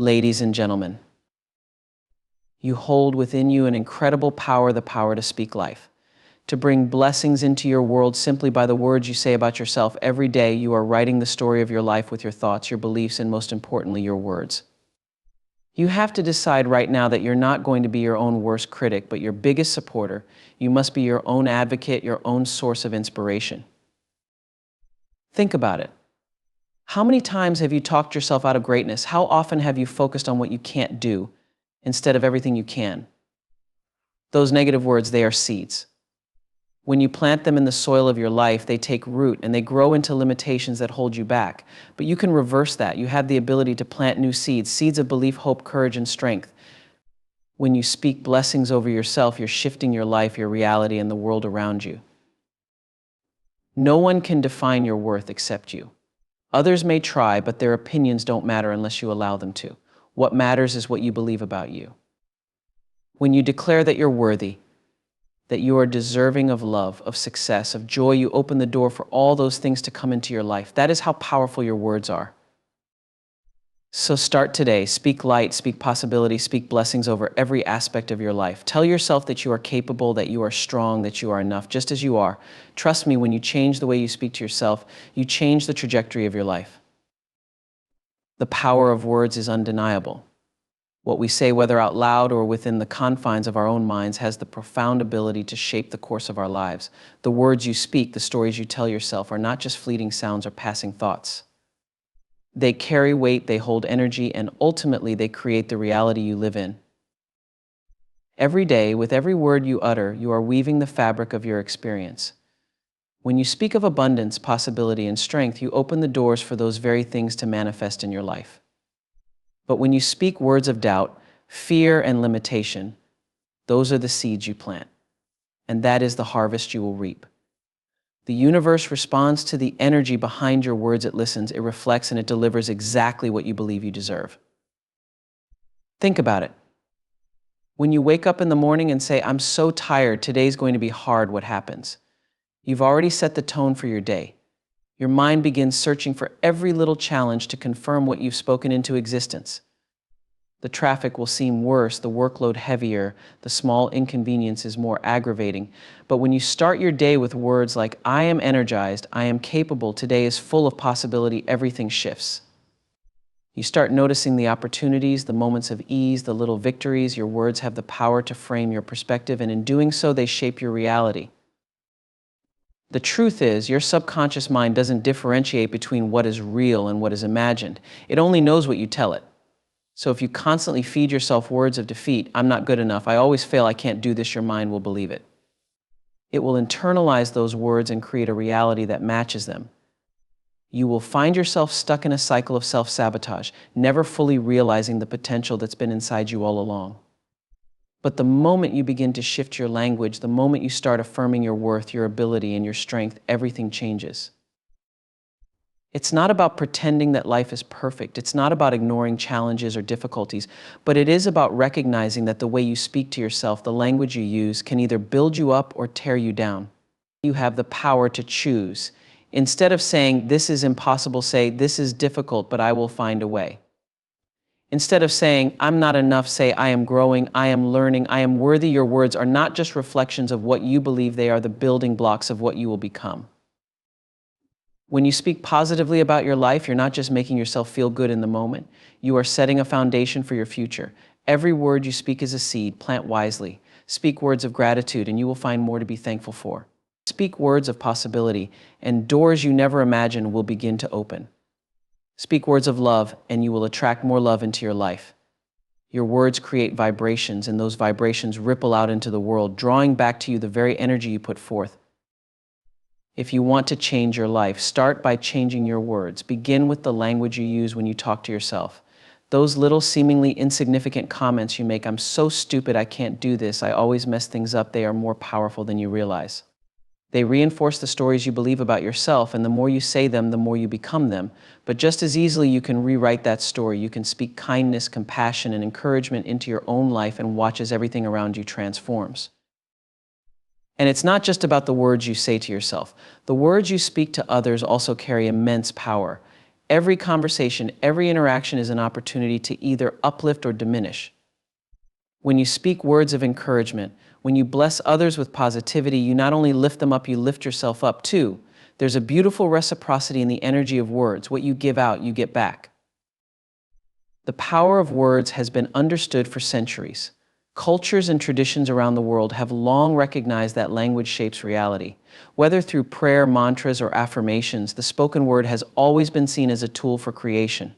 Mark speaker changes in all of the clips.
Speaker 1: Ladies and gentlemen, you hold within you an incredible power, the power to speak life, to bring blessings into your world simply by the words you say about yourself. Every day you are writing the story of your life with your thoughts, your beliefs, and most importantly, your words. You have to decide right now that you're not going to be your own worst critic, but your biggest supporter. You must be your own advocate, your own source of inspiration. Think about it. How many times have you talked yourself out of greatness? How often have you focused on what you can't do instead of everything you can? Those negative words, they are seeds. When you plant them in the soil of your life, they take root and they grow into limitations that hold you back. But you can reverse that. You have the ability to plant new seeds, seeds of belief, hope, courage, and strength. When you speak blessings over yourself, you're shifting your life, your reality, and the world around you. No one can define your worth except you. Others may try, but their opinions don't matter unless you allow them to. What matters is what you believe about you. When you declare that you're worthy, that you are deserving of love, of success, of joy, you open the door for all those things to come into your life. That is how powerful your words are. So start today. Speak light, speak possibility, speak blessings over every aspect of your life. Tell yourself that you are capable, that you are strong, that you are enough, just as you are. Trust me, when you change the way you speak to yourself, you change the trajectory of your life. The power of words is undeniable. What we say, whether out loud or within the confines of our own minds, has the profound ability to shape the course of our lives. The words you speak, the stories you tell yourself, are not just fleeting sounds or passing thoughts. They carry weight, they hold energy, and ultimately they create the reality you live in. Every day, with every word you utter, you are weaving the fabric of your experience. When you speak of abundance, possibility, and strength, you open the doors for those very things to manifest in your life. But when you speak words of doubt, fear, and limitation, those are the seeds you plant, and that is the harvest you will reap. The universe responds to the energy behind your words. It listens, it reflects, and it delivers exactly what you believe you deserve. Think about it. When you wake up in the morning and say, "I'm so tired, today's going to be hard," what happens? You've already set the tone for your day. Your mind begins searching for every little challenge to confirm what you've spoken into existence. The traffic will seem worse, the workload heavier, the small inconveniences more aggravating. But when you start your day with words like, "I am energized, I am capable, today is full of possibility," everything shifts. You start noticing the opportunities, the moments of ease, the little victories. Your words have the power to frame your perspective, and in doing so, they shape your reality. The truth is, your subconscious mind doesn't differentiate between what is real and what is imagined. It only knows what you tell it. So if you constantly feed yourself words of defeat, "I'm not good enough, I always fail, I can't do this," your mind will believe it. It will internalize those words and create a reality that matches them. You will find yourself stuck in a cycle of self-sabotage, never fully realizing the potential that's been inside you all along. But the moment you begin to shift your language, the moment you start affirming your worth, your ability, and your strength, everything changes. It's not about pretending that life is perfect. It's not about ignoring challenges or difficulties, but it is about recognizing that the way you speak to yourself, the language you use, can either build you up or tear you down. You have the power to choose. Instead of saying, "This is impossible," say, "This is difficult, but I will find a way." Instead of saying, "I'm not enough," say, "I am growing, I am learning, I am worthy." Your words are not just reflections of what you believe, they are the building blocks of what you will become. When you speak positively about your life, you're not just making yourself feel good in the moment. You are setting a foundation for your future. Every word you speak is a seed. Plant wisely. Speak words of gratitude, and you will find more to be thankful for. Speak words of possibility, and doors you never imagined will begin to open. Speak words of love, and you will attract more love into your life. Your words create vibrations, and those vibrations ripple out into the world, drawing back to you the very energy you put forth. If you want to change your life, start by changing your words. Begin with the language you use when you talk to yourself. Those little seemingly insignificant comments you make, "I'm so stupid, I can't do this, I always mess things up," they are more powerful than you realize. They reinforce the stories you believe about yourself, and the more you say them, the more you become them. But just as easily, you can rewrite that story. You can speak kindness, compassion, and encouragement into your own life and watch as everything around you transforms. And it's not just about the words you say to yourself. The words you speak to others also carry immense power. Every conversation, every interaction is an opportunity to either uplift or diminish. When you speak words of encouragement, when you bless others with positivity, you not only lift them up, you lift yourself up too. There's a beautiful reciprocity in the energy of words. What you give out, you get back. The power of words has been understood for centuries. Cultures and traditions around the world have long recognized that language shapes reality. Whether through prayer, mantras, or affirmations, the spoken word has always been seen as a tool for creation.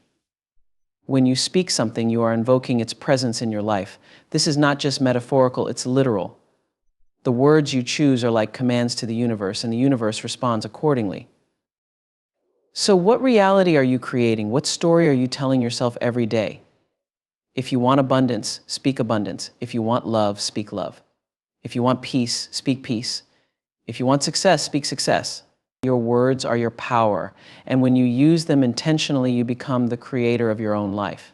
Speaker 1: When you speak something, you are invoking its presence in your life. This is not just metaphorical, it's literal. The words you choose are like commands to the universe, and the universe responds accordingly. So what reality are you creating? What story are you telling yourself every day? If you want abundance, speak abundance. If you want love, speak love. If you want peace, speak peace. If you want success, speak success. Your words are your power, and when you use them intentionally, you become the creator of your own life.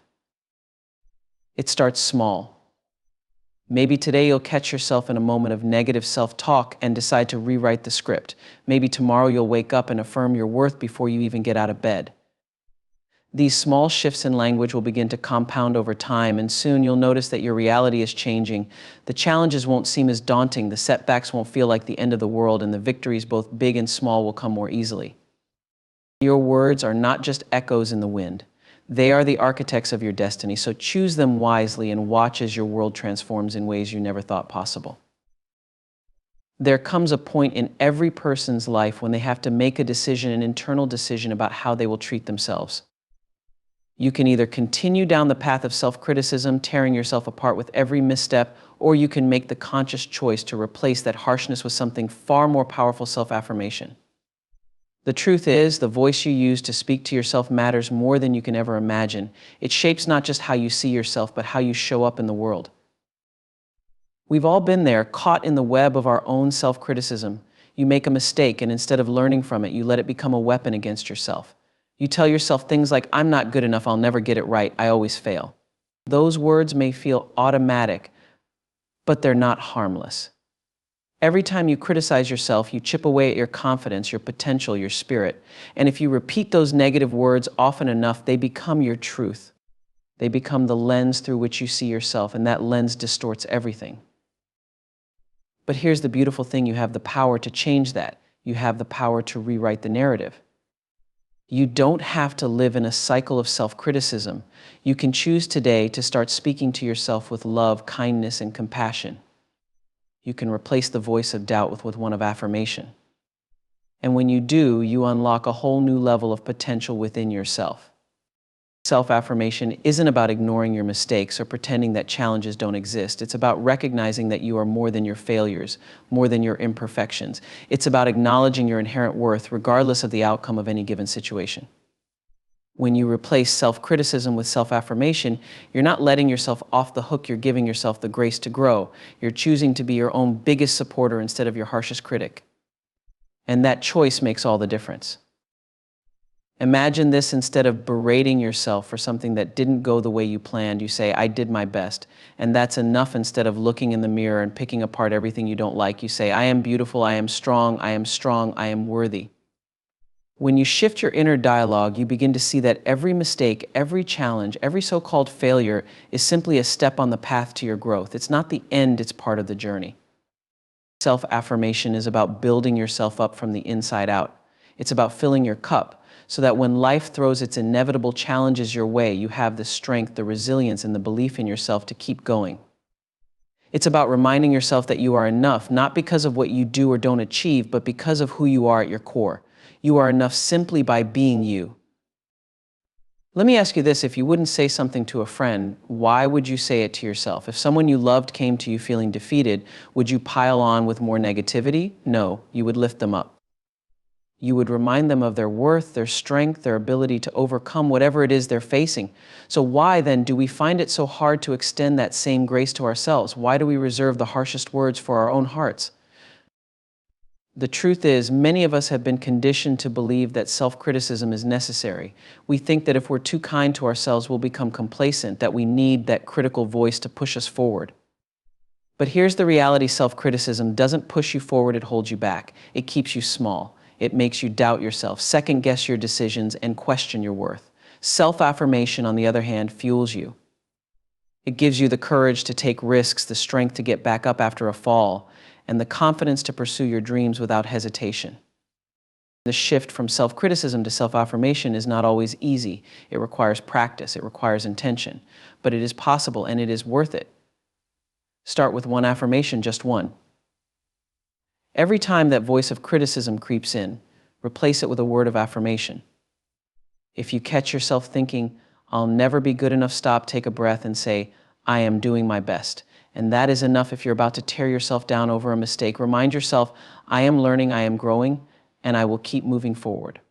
Speaker 1: It starts small. Maybe today you'll catch yourself in a moment of negative self-talk and decide to rewrite the script. Maybe tomorrow you'll wake up and affirm your worth before you even get out of bed. These small shifts in language will begin to compound over time, and soon you'll notice that your reality is changing. The challenges won't seem as daunting, the setbacks won't feel like the end of the world, and the victories, both big and small, will come more easily. Your words are not just echoes in the wind. They are the architects of your destiny, so choose them wisely and watch as your world transforms in ways you never thought possible. There comes a point in every person's life when they have to make a decision, an internal decision about how they will treat themselves. You can either continue down the path of self-criticism, tearing yourself apart with every misstep, or you can make the conscious choice to replace that harshness with something far more powerful: self-affirmation. The truth is, the voice you use to speak to yourself matters more than you can ever imagine. It shapes not just how you see yourself, but how you show up in the world. We've all been there, caught in the web of our own self-criticism. You make a mistake, and instead of learning from it, you let it become a weapon against yourself. You tell yourself things like, "I'm not good enough, I'll never get it right, I always fail." Those words may feel automatic, but they're not harmless. Every time you criticize yourself, you chip away at your confidence, your potential, your spirit. And if you repeat those negative words often enough, they become your truth. They become the lens through which you see yourself, and that lens distorts everything. But here's the beautiful thing: you have the power to change that. You have the power to rewrite the narrative. You don't have to live in a cycle of self-criticism. You can choose today to start speaking to yourself with love, kindness, and compassion. You can replace the voice of doubt with one of affirmation. And when you do, you unlock a whole new level of potential within yourself. Self-affirmation isn't about ignoring your mistakes or pretending that challenges don't exist. It's about recognizing that you are more than your failures, more than your imperfections. It's about acknowledging your inherent worth regardless of the outcome of any given situation. When you replace self-criticism with self-affirmation, you're not letting yourself off the hook, you're giving yourself the grace to grow. You're choosing to be your own biggest supporter instead of your harshest critic. And that choice makes all the difference. Imagine this: instead of berating yourself for something that didn't go the way you planned, you say, "I did my best." And that's enough. Instead of looking in the mirror and picking apart everything you don't like, you say, "I am beautiful, I am strong, I am strong, I am worthy." When you shift your inner dialogue, you begin to see that every mistake, every challenge, every so-called failure is simply a step on the path to your growth. It's not the end, it's part of the journey. Self-affirmation is about building yourself up from the inside out. It's about filling your cup, so that when life throws its inevitable challenges your way, you have the strength, the resilience, and the belief in yourself to keep going. It's about reminding yourself that you are enough, not because of what you do or don't achieve, but because of who you are at your core. You are enough simply by being you. Let me ask you this: if you wouldn't say something to a friend, why would you say it to yourself? If someone you loved came to you feeling defeated, would you pile on with more negativity? No, you would lift them up. You would remind them of their worth, their strength, their ability to overcome whatever it is they're facing. So why then do we find it so hard to extend that same grace to ourselves? Why do we reserve the harshest words for our own hearts? The truth is, many of us have been conditioned to believe that self-criticism is necessary. We think that if we're too kind to ourselves, we'll become complacent, that we need that critical voice to push us forward. But here's the reality: self-criticism doesn't push you forward, it holds you back. It keeps you small. It makes you doubt yourself, second guess your decisions, and question your worth. Self-affirmation, on the other hand, fuels you. It gives you the courage to take risks, the strength to get back up after a fall, and the confidence to pursue your dreams without hesitation. The shift from self-criticism to self-affirmation is not always easy. It requires practice, it requires intention, but it is possible and it is worth it. Start with one affirmation, just one. Every time that voice of criticism creeps in, replace it with a word of affirmation. If you catch yourself thinking, "I'll never be good enough," stop, take a breath, and say, "I am doing my best." And that is enough. If you're about to tear yourself down over a mistake, remind yourself, "I am learning, I am growing, and I will keep moving forward."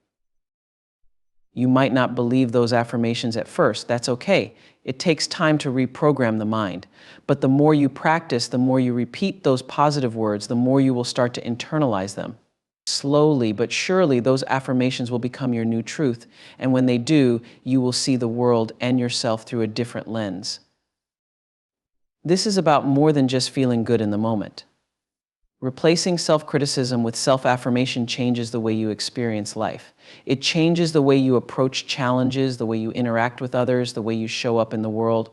Speaker 1: You might not believe those affirmations at first. That's okay. It takes time to reprogram the mind. But the more you practice, the more you repeat those positive words, the more you will start to internalize them. Slowly but surely, those affirmations will become your new truth. And when they do, you will see the world and yourself through a different lens. This is about more than just feeling good in the moment. Replacing self-criticism with self-affirmation changes the way you experience life. It changes the way you approach challenges, the way you interact with others, the way you show up in the world.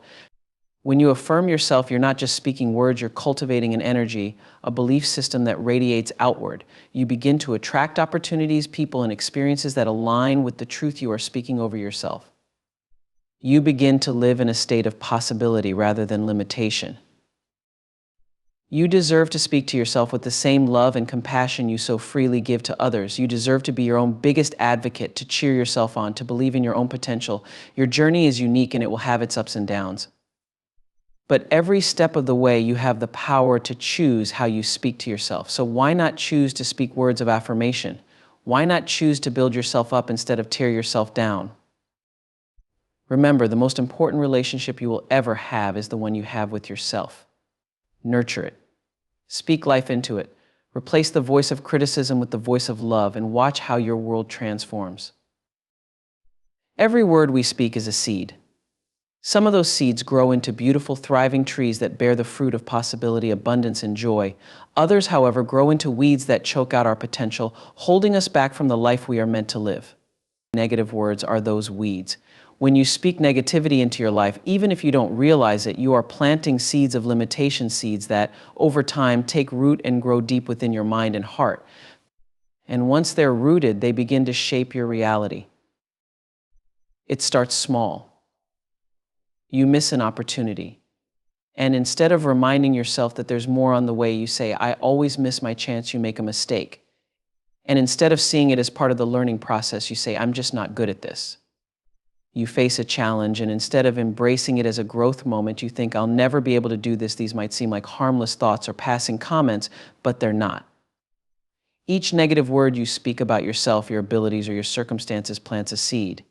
Speaker 1: When you affirm yourself, you're not just speaking words, you're cultivating an energy, a belief system that radiates outward. You begin to attract opportunities, people, and experiences that align with the truth you are speaking over yourself. You begin to live in a state of possibility rather than limitation. You deserve to speak to yourself with the same love and compassion you so freely give to others. You deserve to be your own biggest advocate, to cheer yourself on, to believe in your own potential. Your journey is unique and it will have its ups and downs. But every step of the way, you have the power to choose how you speak to yourself. So why not choose to speak words of affirmation? Why not choose to build yourself up instead of tear yourself down? Remember, the most important relationship you will ever have is the one you have with yourself. Nurture it. Speak life into it. Replace the voice of criticism with the voice of love and watch how your world transforms. Every word we speak is a seed. Some of those seeds grow into beautiful, thriving trees that bear the fruit of possibility, abundance, and joy. Others, however, grow into weeds that choke out our potential, holding us back from the life we are meant to live. Negative words are those weeds. When you speak negativity into your life, even if you don't realize it, you are planting seeds of limitation, seeds that, over time, take root and grow deep within your mind and heart. And once they're rooted, they begin to shape your reality. It starts small. You miss an opportunity. And instead of reminding yourself that there's more on the way, you say, "I always miss my chance," you make a mistake. And instead of seeing it as part of the learning process, you say, "I'm just not good at this." You face a challenge, and instead of embracing it as a growth moment, you think, "I'll never be able to do this." These might seem like harmless thoughts or passing comments, but they're not. Each negative word you speak about yourself, your abilities, or your circumstances plants a seed.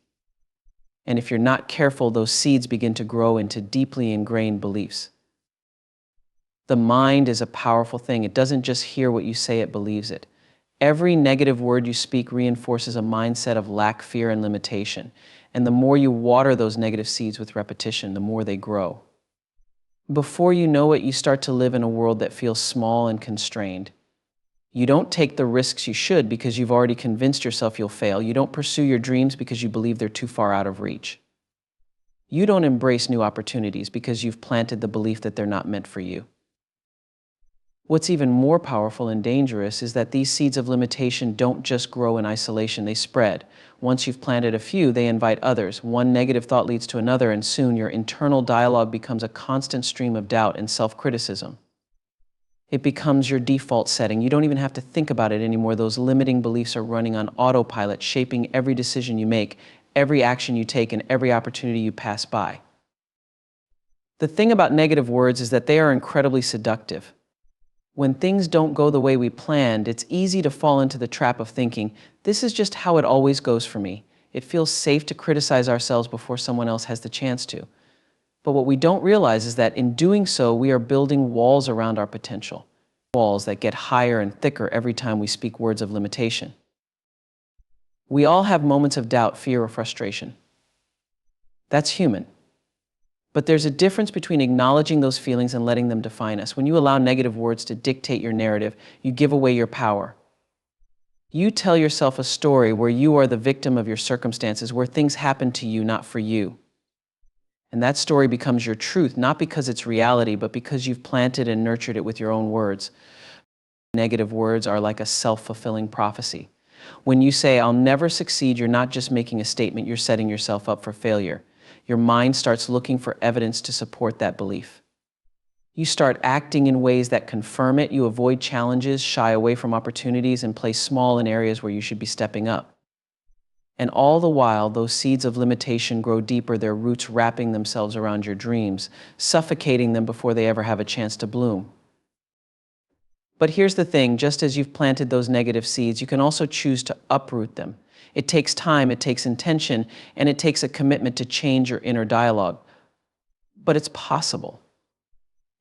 Speaker 1: And if you're not careful, those seeds begin to grow into deeply ingrained beliefs. The mind is a powerful thing. It doesn't just hear what you say, it believes it. Every negative word you speak reinforces a mindset of lack, fear, and limitation. And the more you water those negative seeds with repetition, the more they grow. Before you know it, you start to live in a world that feels small and constrained. You don't take the risks you should because you've already convinced yourself you'll fail. You don't pursue your dreams because you believe they're too far out of reach. You don't embrace new opportunities because you've planted the belief that they're not meant for you. What's even more powerful and dangerous is that these seeds of limitation don't just grow in isolation, they spread. Once you've planted a few, they invite others. One negative thought leads to another, and soon your internal dialogue becomes a constant stream of doubt and self-criticism. It becomes your default setting. You don't even have to think about it anymore. Those limiting beliefs are running on autopilot, shaping every decision you make, every action you take, and every opportunity you pass by. The thing about negative words is that they are incredibly seductive. When things don't go the way we planned, it's easy to fall into the trap of thinking, "This is just how it always goes for me." It feels safe to criticize ourselves before someone else has the chance to. But what we don't realize is that in doing so, we are building walls around our potential. Walls that get higher and thicker every time we speak words of limitation. We all have moments of doubt, fear, or frustration. That's human. But there's a difference between acknowledging those feelings and letting them define us. When you allow negative words to dictate your narrative, you give away your power. You tell yourself a story where you are the victim of your circumstances, where things happen to you, not for you. And that story becomes your truth, not because it's reality, but because you've planted and nurtured it with your own words. Negative words are like a self-fulfilling prophecy. When you say, "I'll never succeed," you're not just making a statement, you're setting yourself up for failure. Your mind starts looking for evidence to support that belief. You start acting in ways that confirm it. You avoid challenges, shy away from opportunities, and play small in areas where you should be stepping up. And all the while, those seeds of limitation grow deeper, their roots wrapping themselves around your dreams, suffocating them before they ever have a chance to bloom. But here's the thing, just as you've planted those negative seeds, you can also choose to uproot them. It takes time, it takes intention, and it takes a commitment to change your inner dialogue. But it's possible.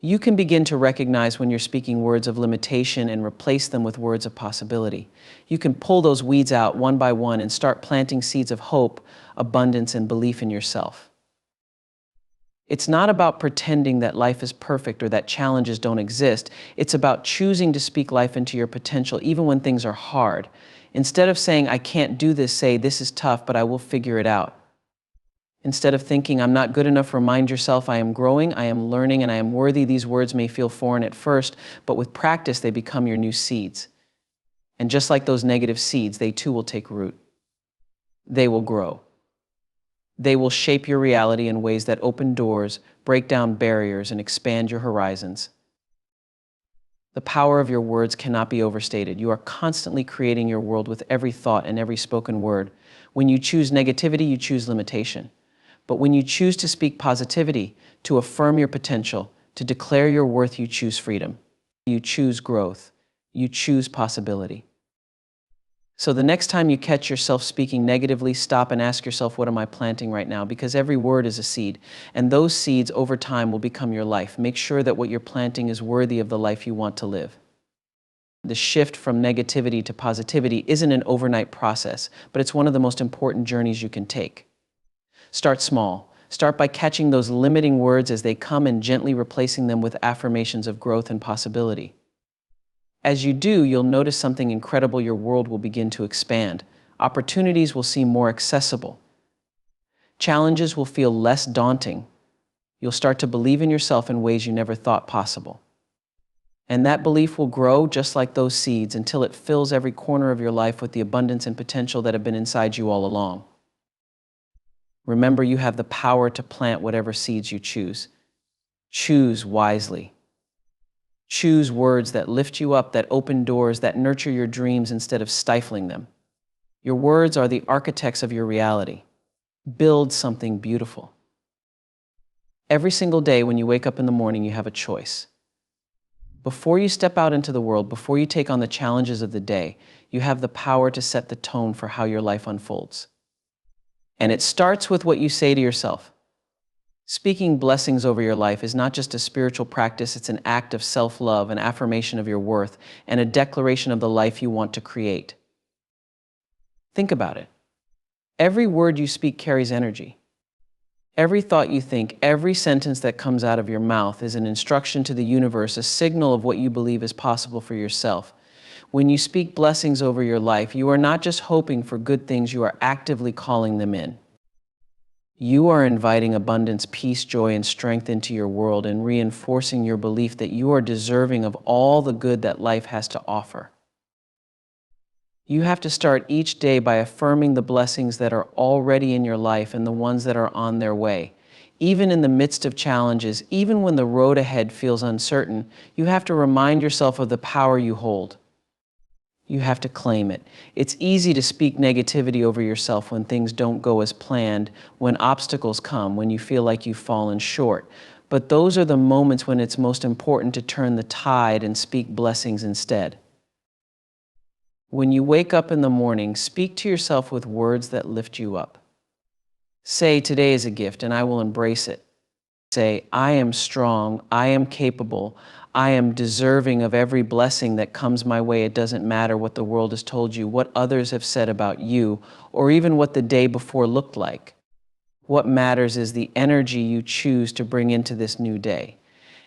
Speaker 1: You can begin to recognize when you're speaking words of limitation and replace them with words of possibility. You can pull those weeds out one by one and start planting seeds of hope, abundance, and belief in yourself. It's not about pretending that life is perfect or that challenges don't exist. It's about choosing to speak life into your potential even when things are hard. Instead of saying, "I can't do this," say, "This is tough, but I will figure it out." Instead of thinking, "I'm not good enough," remind yourself, "I am growing, I am learning, and I am worthy." These words may feel foreign at first, but with practice, they become your new seeds. And just like those negative seeds, they too will take root. They will grow. They will shape your reality in ways that open doors, break down barriers, and expand your horizons. The power of your words cannot be overstated. You are constantly creating your world with every thought and every spoken word. When you choose negativity, you choose limitation. But when you choose to speak positivity, to affirm your potential, to declare your worth, you choose freedom. You choose growth. You choose possibility. So the next time you catch yourself speaking negatively, stop and ask yourself, what am I planting right now? Because every word is a seed, and those seeds over time will become your life. Make sure that what you're planting is worthy of the life you want to live. The shift from negativity to positivity isn't an overnight process, but it's one of the most important journeys you can take. Start small. Start by catching those limiting words as they come and gently replacing them with affirmations of growth and possibility. As you do, you'll notice something incredible. Your world will begin to expand. Opportunities will seem more accessible. Challenges will feel less daunting. You'll start to believe in yourself in ways you never thought possible. And that belief will grow just like those seeds until it fills every corner of your life with the abundance and potential that have been inside you all along. Remember, you have the power to plant whatever seeds you choose. Choose wisely. Choose words that lift you up, that open doors, that nurture your dreams instead of stifling them. Your words are the architects of your reality. Build something beautiful. Every single day when you wake up in the morning, you have a choice. Before you step out into the world, before you take on the challenges of the day, you have the power to set the tone for how your life unfolds. And it starts with what you say to yourself. Speaking blessings over your life is not just a spiritual practice, it's an act of self-love, an affirmation of your worth, and a declaration of the life you want to create. Think about it. Every word you speak carries energy. Every thought you think, every sentence that comes out of your mouth is an instruction to the universe, a signal of what you believe is possible for yourself. When you speak blessings over your life, you are not just hoping for good things, you are actively calling them in. You are inviting abundance, peace, joy, and strength into your world and reinforcing your belief that you are deserving of all the good that life has to offer. You have to start each day by affirming the blessings that are already in your life and the ones that are on their way. Even in the midst of challenges, even when the road ahead feels uncertain, you have to remind yourself of the power you hold. You have to claim it. It's easy to speak negativity over yourself when things don't go as planned, when obstacles come, when you feel like you've fallen short. But those are the moments when it's most important to turn the tide and speak blessings instead. When you wake up in the morning, speak to yourself with words that lift you up. Say, "Today is a gift and I will embrace it." Say, "I am strong, I am capable, I am deserving of every blessing that comes my way." It doesn't matter what the world has told you, what others have said about you, or even what the day before looked like. What matters is the energy you choose to bring into this new day.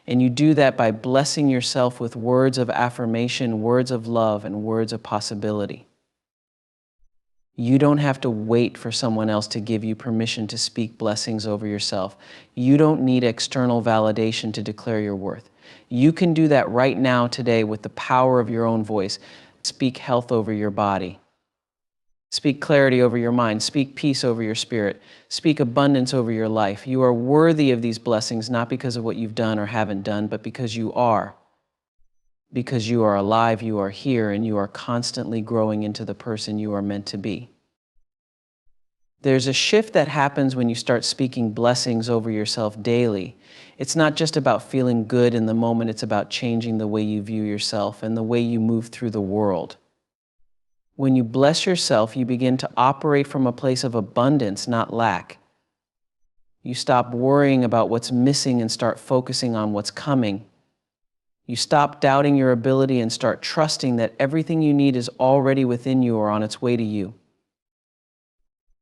Speaker 1: And you do that by blessing yourself with words of affirmation, words of love, and words of possibility. You don't have to wait for someone else to give you permission to speak blessings over yourself. You don't need external validation to declare your worth. You can do that right now today with the power of your own voice. Speak health over your body. Speak clarity over your mind. Speak peace over your spirit. Speak abundance over your life. You are worthy of these blessings, not because of what you've done or haven't done, but because you are. Because you are alive, you are here, and you are constantly growing into the person you are meant to be. There's a shift that happens when you start speaking blessings over yourself daily. It's not just about feeling good in the moment, it's about changing the way you view yourself and the way you move through the world. When you bless yourself, you begin to operate from a place of abundance, not lack. You stop worrying about what's missing and start focusing on what's coming. You stop doubting your ability and start trusting that everything you need is already within you or on its way to you.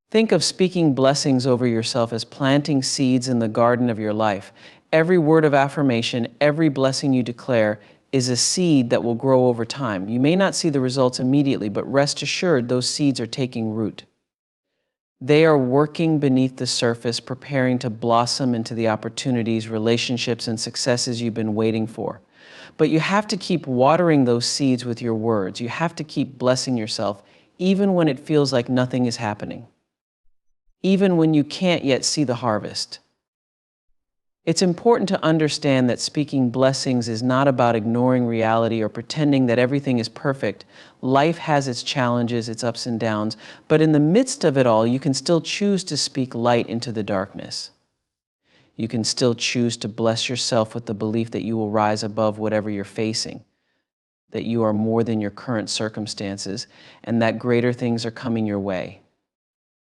Speaker 1: Think of speaking blessings over yourself as planting seeds in the garden of your life. Every word of affirmation, every blessing you declare is a seed that will grow over time. You may not see the results immediately, but rest assured those seeds are taking root. They are working beneath the surface, preparing to blossom into the opportunities, relationships, and successes you've been waiting for. But you have to keep watering those seeds with your words. You have to keep blessing yourself, even when it feels like nothing is happening. Even when you can't yet see the harvest. It's important to understand that speaking blessings is not about ignoring reality or pretending that everything is perfect. Life has its challenges, its ups and downs, but in the midst of it all, you can still choose to speak light into the darkness. You can still choose to bless yourself with the belief that you will rise above whatever you're facing, that you are more than your current circumstances, and that greater things are coming your way.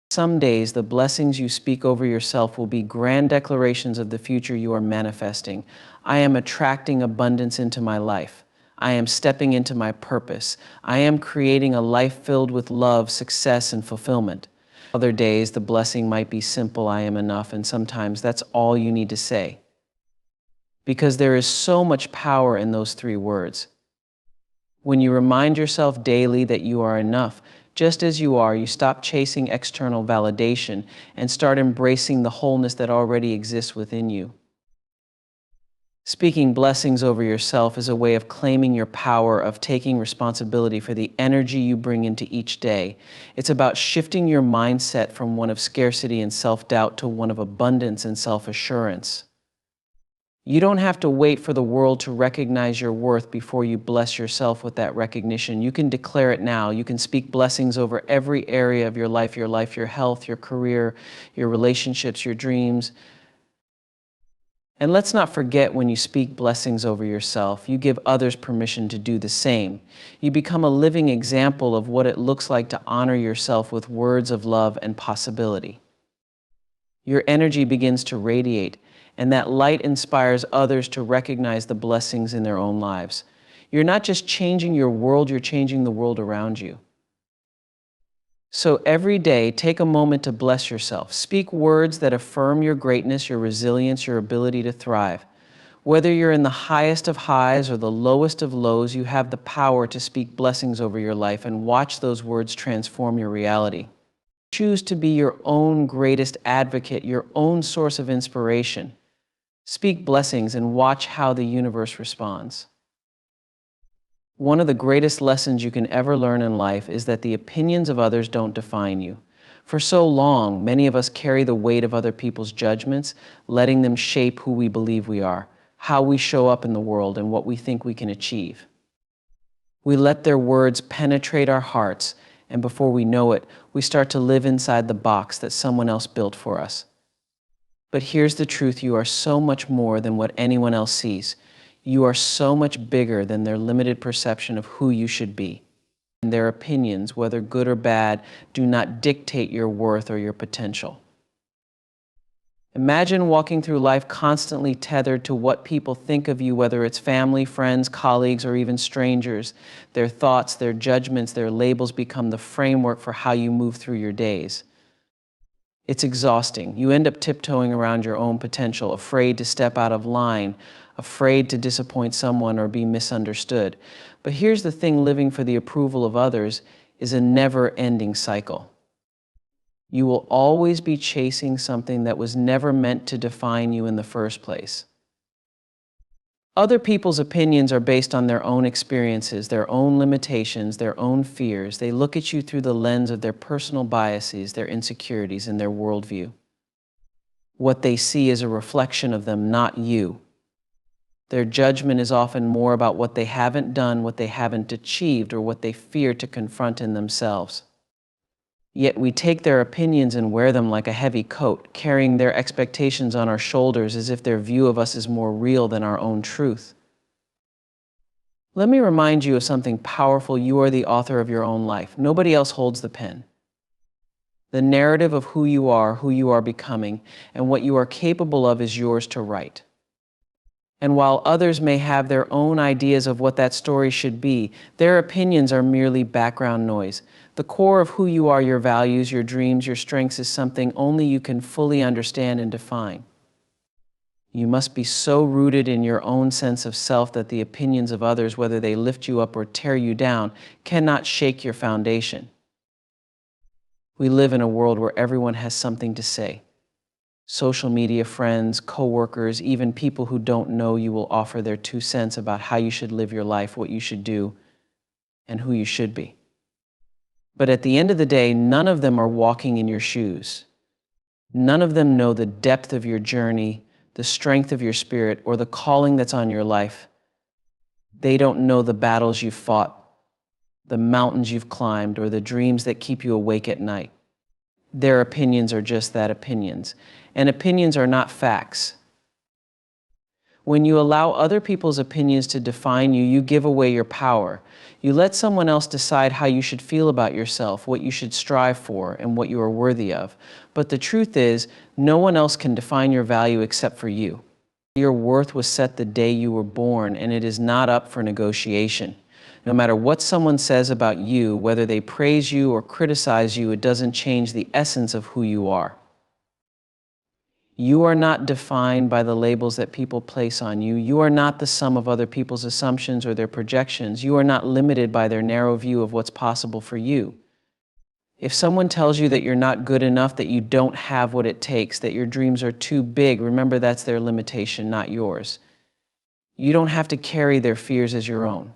Speaker 1: Some days, the blessings you speak over yourself will be grand declarations of the future you are manifesting. I am attracting abundance into my life. I am stepping into my purpose. I am creating a life filled with love, success, and fulfillment. Other days, the blessing might be simple, I am enough, and sometimes that's all you need to say. Because there is so much power in those three words. When you remind yourself daily that you are enough, just as you are, you stop chasing external validation and start embracing the wholeness that already exists within you. Speaking blessings over yourself is a way of claiming your power, of taking responsibility for the energy you bring into each day. It's about shifting your mindset from one of scarcity and self-doubt to one of abundance and self-assurance. You don't have to wait for the world to recognize your worth before you bless yourself with that recognition. You can declare it now. You can speak blessings over every area of your life, your health, your career, your relationships, your dreams. And let's not forget, when you speak blessings over yourself, you give others permission to do the same. You become a living example of what it looks like to honor yourself with words of love and possibility. Your energy begins to radiate, and that light inspires others to recognize the blessings in their own lives. You're not just changing your world, you're changing the world around you. So every day, take a moment to bless yourself. Speak words that affirm your greatness, your resilience, your ability to thrive. Whether you're in the highest of highs or the lowest of lows, you have the power to speak blessings over your life and watch those words transform your reality. Choose to be your own greatest advocate, your own source of inspiration. Speak blessings and watch how the universe responds. One of the greatest lessons you can ever learn in life is that the opinions of others don't define you. For so long, many of us carry the weight of other people's judgments, letting them shape who we believe we are, how we show up in the world, and what we think we can achieve. We let their words penetrate our hearts, and before we know it, we start to live inside the box that someone else built for us. But here's the truth: you are so much more than what anyone else sees. You are so much bigger than their limited perception of who you should be. And their opinions, whether good or bad, do not dictate your worth or your potential. Imagine walking through life constantly tethered to what people think of you, whether it's family, friends, colleagues, or even strangers. Their thoughts, their judgments, their labels become the framework for how you move through your days. It's exhausting. You end up tiptoeing around your own potential, afraid to step out of line, afraid to disappoint someone or be misunderstood. But here's the thing: living for the approval of others is a never-ending cycle. You will always be chasing something that was never meant to define you in the first place. Other people's opinions are based on their own experiences, their own limitations, their own fears. They look at you through the lens of their personal biases, their insecurities, and their worldview. What they see is a reflection of them, not you. Their judgment is often more about what they haven't done, what they haven't achieved, or what they fear to confront in themselves. Yet we take their opinions and wear them like a heavy coat, carrying their expectations on our shoulders as if their view of us is more real than our own truth. Let me remind you of something powerful. You are the author of your own life. Nobody else holds the pen. The narrative of who you are becoming, and what you are capable of is yours to write. And while others may have their own ideas of what that story should be, their opinions are merely background noise. The core of who you are, your values, your dreams, your strengths, is something only you can fully understand and define. You must be so rooted in your own sense of self that the opinions of others, whether they lift you up or tear you down, cannot shake your foundation. We live in a world where everyone has something to say. Social media, friends, coworkers, even people who don't know you will offer their 2 cents about how you should live your life, what you should do, and who you should be. But at the end of the day, none of them are walking in your shoes. None of them know the depth of your journey, the strength of your spirit, or the calling that's on your life. They don't know the battles you've fought, the mountains you've climbed, or the dreams that keep you awake at night. Their opinions are just that, opinions. And opinions are not facts. When you allow other people's opinions to define you, you give away your power. You let someone else decide how you should feel about yourself, what you should strive for, and what you are worthy of. But the truth is, no one else can define your value except for you. Your worth was set the day you were born, and it is not up for negotiation. No matter what someone says about you, whether they praise you or criticize you, it doesn't change the essence of who you are. You are not defined by the labels that people place on you. You are not the sum of other people's assumptions or their projections. You are not limited by their narrow view of what's possible for you. If someone tells you that you're not good enough, that you don't have what it takes, that your dreams are too big, remember that's their limitation, not yours. You don't have to carry their fears as your own.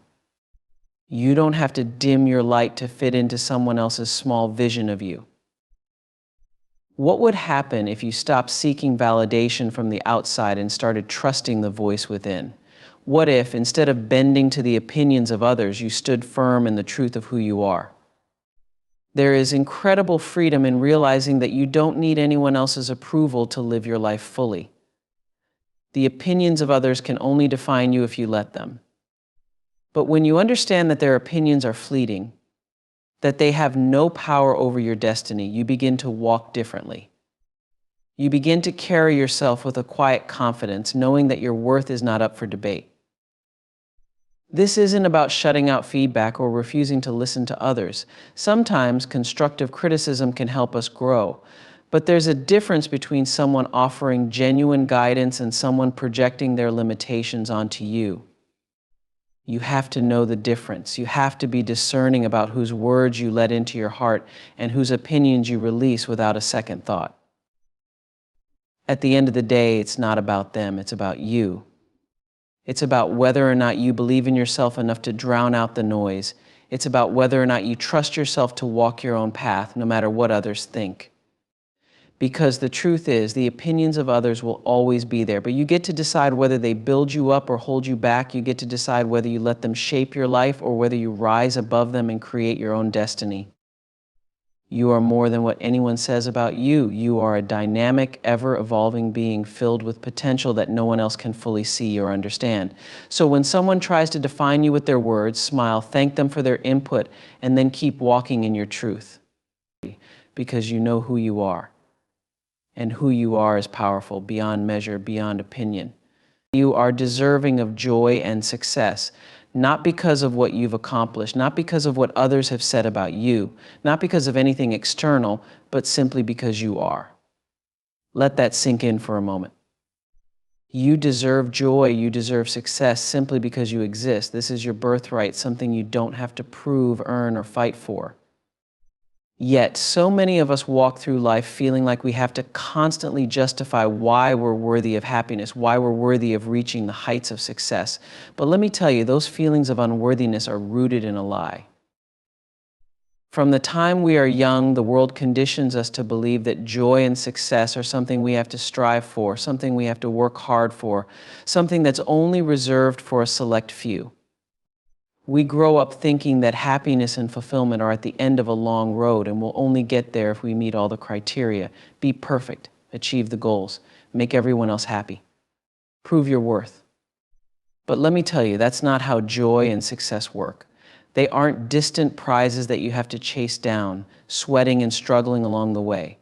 Speaker 1: You don't have to dim your light to fit into someone else's small vision of you. What would happen if you stopped seeking validation from the outside and started trusting the voice within? What if, instead of bending to the opinions of others, you stood firm in the truth of who you are? There is incredible freedom in realizing that you don't need anyone else's approval to live your life fully. The opinions of others can only define you if you let them. But when you understand that their opinions are fleeting, that they have no power over your destiny, you begin to walk differently. You begin to carry yourself with a quiet confidence, knowing that your worth is not up for debate. This isn't about shutting out feedback or refusing to listen to others. Sometimes constructive criticism can help us grow, but there's a difference between someone offering genuine guidance and someone projecting their limitations onto you. You have to know the difference. You have to be discerning about whose words you let into your heart and whose opinions you release without a second thought. At the end of the day, it's not about them, it's about you. It's about whether or not you believe in yourself enough to drown out the noise. It's about whether or not you trust yourself to walk your own path, no matter what others think. Because the truth is, the opinions of others will always be there, but you get to decide whether they build you up or hold you back. You get to decide whether you let them shape your life or whether you rise above them and create your own destiny. You are more than what anyone says about you. You are a dynamic, ever-evolving being filled with potential that no one else can fully see or understand. So when someone tries to define you with their words, smile, thank them for their input, and then keep walking in your truth. Because you know who you are. And who you are is powerful, beyond measure, beyond opinion. You are deserving of joy and success, not because of what you've accomplished, not because of what others have said about you, not because of anything external, but simply because you are. Let that sink in for a moment. You deserve joy, you deserve success simply because you exist. This is your birthright, something you don't have to prove, earn, or fight for. Yet, so many of us walk through life feeling like we have to constantly justify why we're worthy of happiness, why we're worthy of reaching the heights of success. But let me tell you, those feelings of unworthiness are rooted in a lie. From the time we are young, the world conditions us to believe that joy and success are something we have to strive for, something we have to work hard for, something that's only reserved for a select few. We grow up thinking that happiness and fulfillment are at the end of a long road and we'll only get there if we meet all the criteria, be perfect, achieve the goals, make everyone else happy, prove your worth. But let me tell you, that's not how joy and success work. They aren't distant prizes that you have to chase down, sweating and struggling along the way.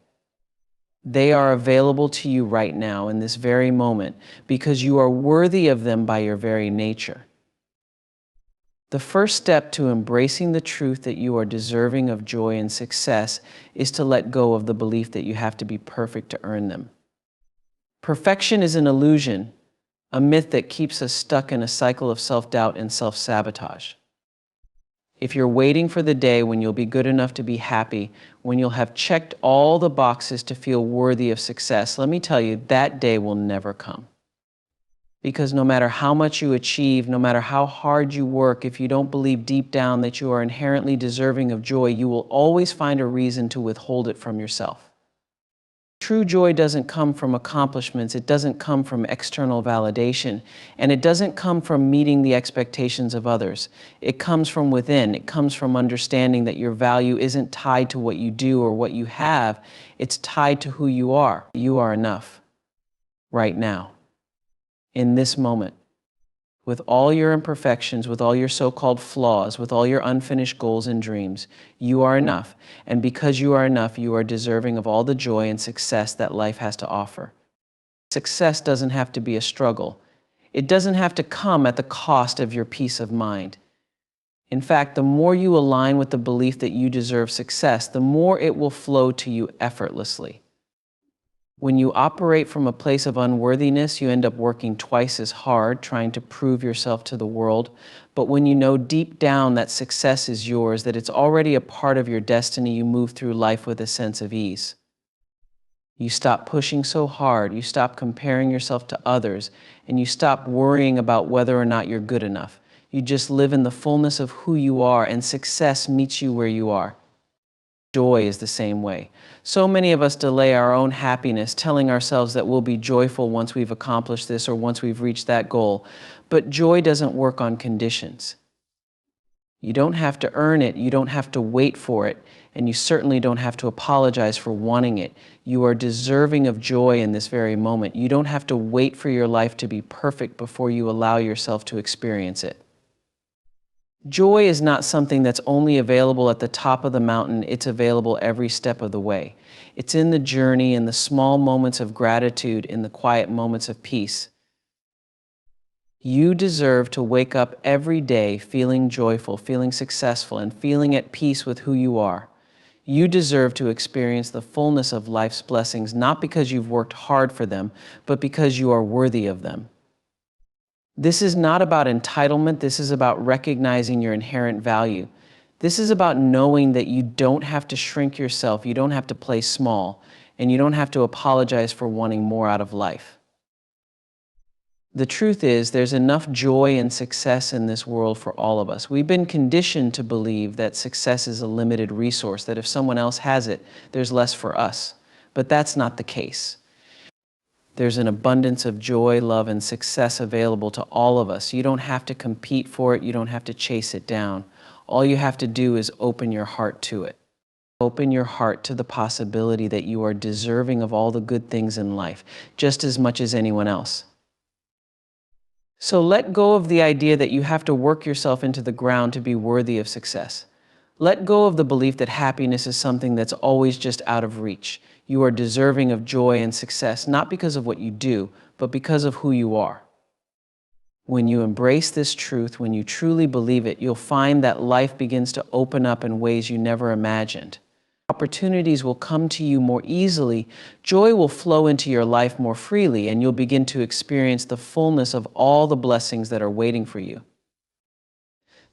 Speaker 1: They are available to you right now in this very moment because you are worthy of them by your very nature. The first step to embracing the truth that you are deserving of joy and success is to let go of the belief that you have to be perfect to earn them. Perfection is an illusion, a myth that keeps us stuck in a cycle of self-doubt and self-sabotage. If you're waiting for the day when you'll be good enough to be happy, when you'll have checked all the boxes to feel worthy of success, let me tell you, that day will never come. Because no matter how much you achieve, no matter how hard you work, if you don't believe deep down that you are inherently deserving of joy, you will always find a reason to withhold it from yourself. True joy doesn't come from accomplishments, it doesn't come from external validation, and it doesn't come from meeting the expectations of others. It comes from within. It comes from understanding that your value isn't tied to what you do or what you have, it's tied to who you are. You are enough right now. In this moment, with all your imperfections, with all your so-called flaws, with all your unfinished goals and dreams, you are enough. And because you are enough, you are deserving of all the joy and success that life has to offer. Success doesn't have to be a struggle. It doesn't have to come at the cost of your peace of mind. In fact, the more you align with the belief that you deserve success, the more it will flow to you effortlessly. When you operate from a place of unworthiness, you end up working twice as hard, trying to prove yourself to the world. But when you know deep down that success is yours, that it's already a part of your destiny, you move through life with a sense of ease. You stop pushing so hard, you stop comparing yourself to others, and you stop worrying about whether or not you're good enough. You just live in the fullness of who you are, and success meets you where you are. Joy is the same way. So many of us delay our own happiness, telling ourselves that we'll be joyful once we've accomplished this or once we've reached that goal. But joy doesn't work on conditions. You don't have to earn it, you don't have to wait for it, and you certainly don't have to apologize for wanting it. You are deserving of joy in this very moment. You don't have to wait for your life to be perfect before you allow yourself to experience it. Joy is not something that's only available at the top of the mountain, it's available every step of the way. It's in the journey, in the small moments of gratitude, in the quiet moments of peace. You deserve to wake up every day feeling joyful, feeling successful, and feeling at peace with who you are. You deserve to experience the fullness of life's blessings, not because you've worked hard for them, but because you are worthy of them. This is not about entitlement. This is about recognizing your inherent value. This is about knowing that you don't have to shrink yourself, you don't have to play small, and you don't have to apologize for wanting more out of life. The truth is, there's enough joy and success in this world for all of us. We've been conditioned to believe that success is a limited resource, that if someone else has it, there's less for us. But that's not the case. There's an abundance of joy, love, and success available to all of us. You don't have to compete for it. You don't have to chase it down. All you have to do is open your heart to it. Open your heart to the possibility that you are deserving of all the good things in life, just as much as anyone else. So let go of the idea that you have to work yourself into the ground to be worthy of success. Let go of the belief that happiness is something that's always just out of reach. You are deserving of joy and success, not because of what you do, but because of who you are. When you embrace this truth, when you truly believe it, you'll find that life begins to open up in ways you never imagined. Opportunities will come to you more easily, joy will flow into your life more freely, and you'll begin to experience the fullness of all the blessings that are waiting for you.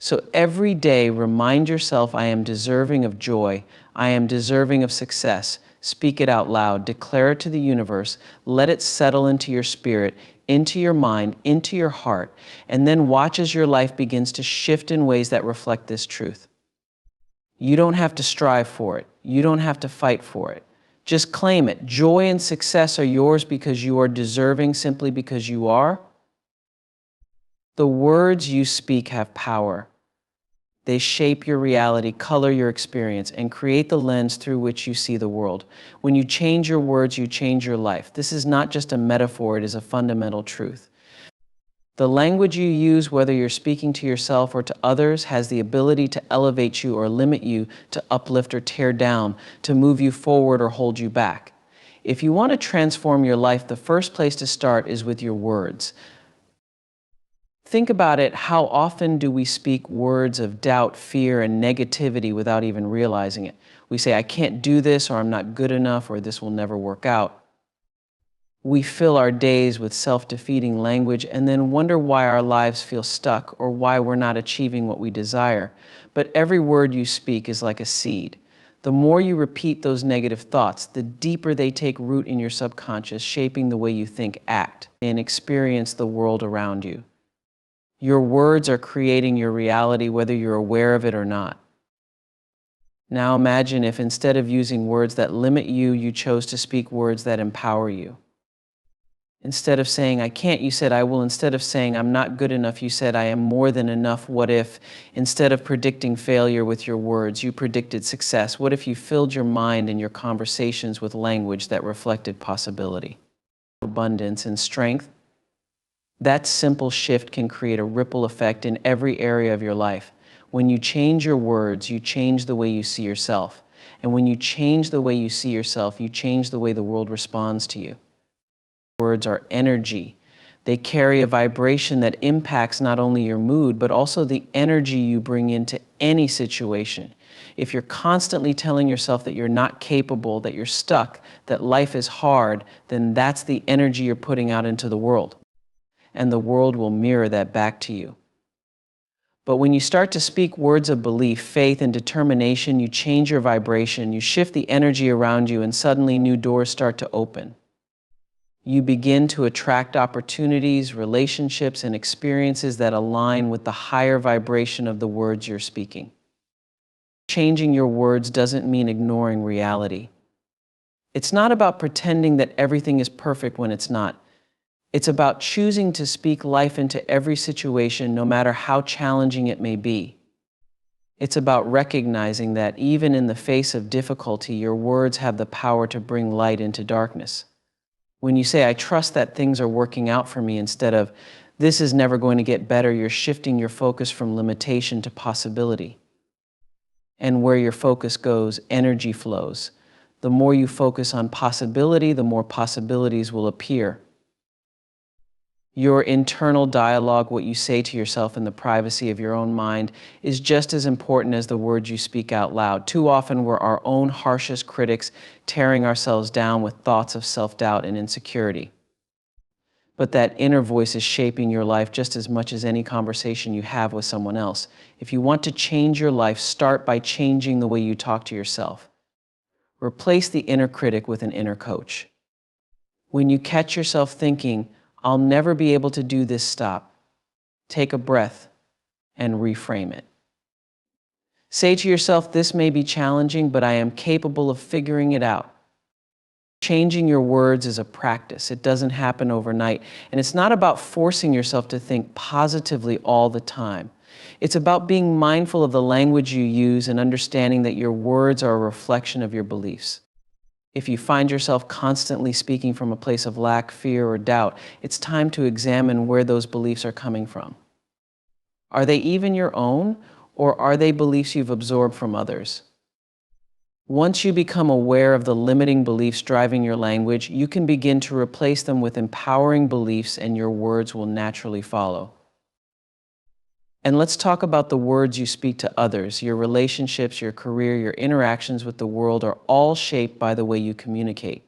Speaker 1: So every day, remind yourself, I am deserving of joy. I am deserving of success. Speak it out loud. Declare it to the universe. Let it settle into your spirit, into your mind, into your heart, and then watch as your life begins to shift in ways that reflect this truth. You don't have to strive for it. You don't have to fight for it. Just claim it. Joy and success are yours because you are deserving, simply because you are. The words you speak have power. They shape your reality, color your experience, and create the lens through which you see the world. When you change your words, you change your life. This is not just a metaphor, it is a fundamental truth. The language you use, whether you're speaking to yourself or to others, has the ability to elevate you or limit you, to uplift or tear down, to move you forward or hold you back. If you want to transform your life, the first place to start is with your words. Think about it. How often do we speak words of doubt, fear, and negativity without even realizing it? We say, I can't do this, or I'm not good enough, or this will never work out. We fill our days with self-defeating language and then wonder why our lives feel stuck or why we're not achieving what we desire. But every word you speak is like a seed. The more you repeat those negative thoughts, the deeper they take root in your subconscious, shaping the way you think, act, and experience the world around you. Your words are creating your reality, whether you're aware of it or not. Now imagine if instead of using words that limit you, you chose to speak words that empower you. Instead of saying, I can't, you said, I will. Instead of saying, I'm not good enough, you said, I am more than enough. What if, instead of predicting failure with your words, you predicted success? What if you filled your mind and your conversations with language that reflected possibility, abundance, and strength? That simple shift can create a ripple effect in every area of your life. When you change your words, you change the way you see yourself. And when you change the way you see yourself, you change the way the world responds to you. Words are energy. They carry a vibration that impacts not only your mood, but also the energy you bring into any situation. If you're constantly telling yourself that you're not capable, that you're stuck, that life is hard, then that's the energy you're putting out into the world. And the world will mirror that back to you. But when you start to speak words of belief, faith, and determination, you change your vibration, you shift the energy around you, and suddenly new doors start to open. You begin to attract opportunities, relationships, and experiences that align with the higher vibration of the words you're speaking. Changing your words doesn't mean ignoring reality. It's not about pretending that everything is perfect when it's not. It's about choosing to speak life into every situation, no matter how challenging it may be. It's about recognizing that even in the face of difficulty, your words have the power to bring light into darkness. When you say, I trust that things are working out for me, instead of, this is never going to get better, you're shifting your focus from limitation to possibility. And where your focus goes, energy flows. The more you focus on possibility, the more possibilities will appear. Your internal dialogue, what you say to yourself in the privacy of your own mind, is just as important as the words you speak out loud. Too often we're our own harshest critics, tearing ourselves down with thoughts of self-doubt and insecurity. But that inner voice is shaping your life just as much as any conversation you have with someone else. If you want to change your life, start by changing the way you talk to yourself. Replace the inner critic with an inner coach. When you catch yourself thinking, I'll never be able to do this, stop. Take a breath and reframe it. Say to yourself, this may be challenging, but I am capable of figuring it out. Changing your words is a practice. It doesn't happen overnight. And it's not about forcing yourself to think positively all the time. It's about being mindful of the language you use and understanding that your words are a reflection of your beliefs. If you find yourself constantly speaking from a place of lack, fear, or doubt, it's time to examine where those beliefs are coming from. Are they even your own, or are they beliefs you've absorbed from others? Once you become aware of the limiting beliefs driving your language, you can begin to replace them with empowering beliefs, and your words will naturally follow. And let's talk about the words you speak to others. Your relationships, your career, your interactions with the world are all shaped by the way you communicate.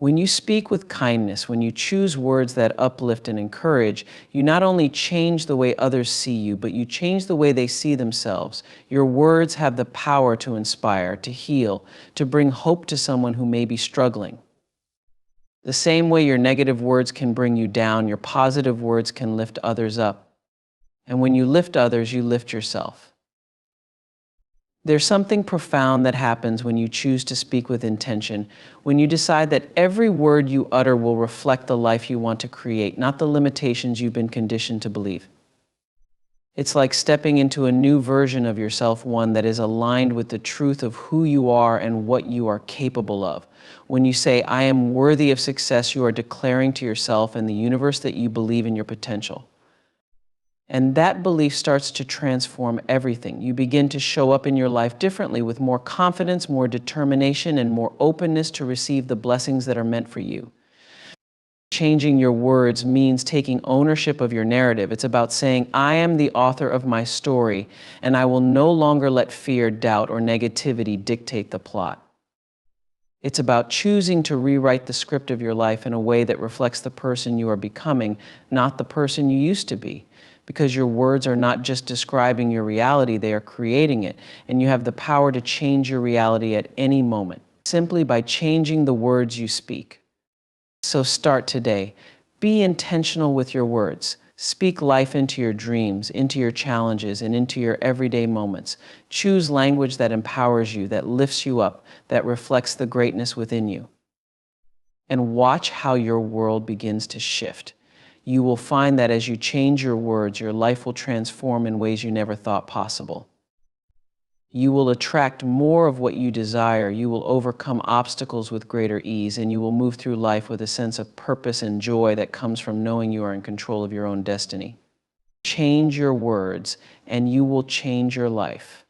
Speaker 1: When you speak with kindness, when you choose words that uplift and encourage, you not only change the way others see you, but you change the way they see themselves. Your words have the power to inspire, to heal, to bring hope to someone who may be struggling. The same way your negative words can bring you down, your positive words can lift others up. And when you lift others, you lift yourself. There's something profound that happens when you choose to speak with intention, when you decide that every word you utter will reflect the life you want to create, not the limitations you've been conditioned to believe. It's like stepping into a new version of yourself, one that is aligned with the truth of who you are and what you are capable of. When you say, "I am worthy of success," you are declaring to yourself and the universe that you believe in your potential. And that belief starts to transform everything. You begin to show up in your life differently, with more confidence, more determination, and more openness to receive the blessings that are meant for you. Changing your words means taking ownership of your narrative. It's about saying, "I am the author of my story, and I will no longer let fear, doubt, or negativity dictate the plot." It's about choosing to rewrite the script of your life in a way that reflects the person you are becoming, not the person you used to be. Because your words are not just describing your reality, they are creating it. And you have the power to change your reality at any moment, simply by changing the words you speak. So start today. Be intentional with your words. Speak life into your dreams, into your challenges, and into your everyday moments. Choose language that empowers you, that lifts you up, that reflects the greatness within you. And watch how your world begins to shift. You will find that as you change your words, your life will transform in ways you never thought possible. You will attract more of what you desire. You will overcome obstacles with greater ease, and you will move through life with a sense of purpose and joy that comes from knowing you are in control of your own destiny. Change your words, and you will change your life.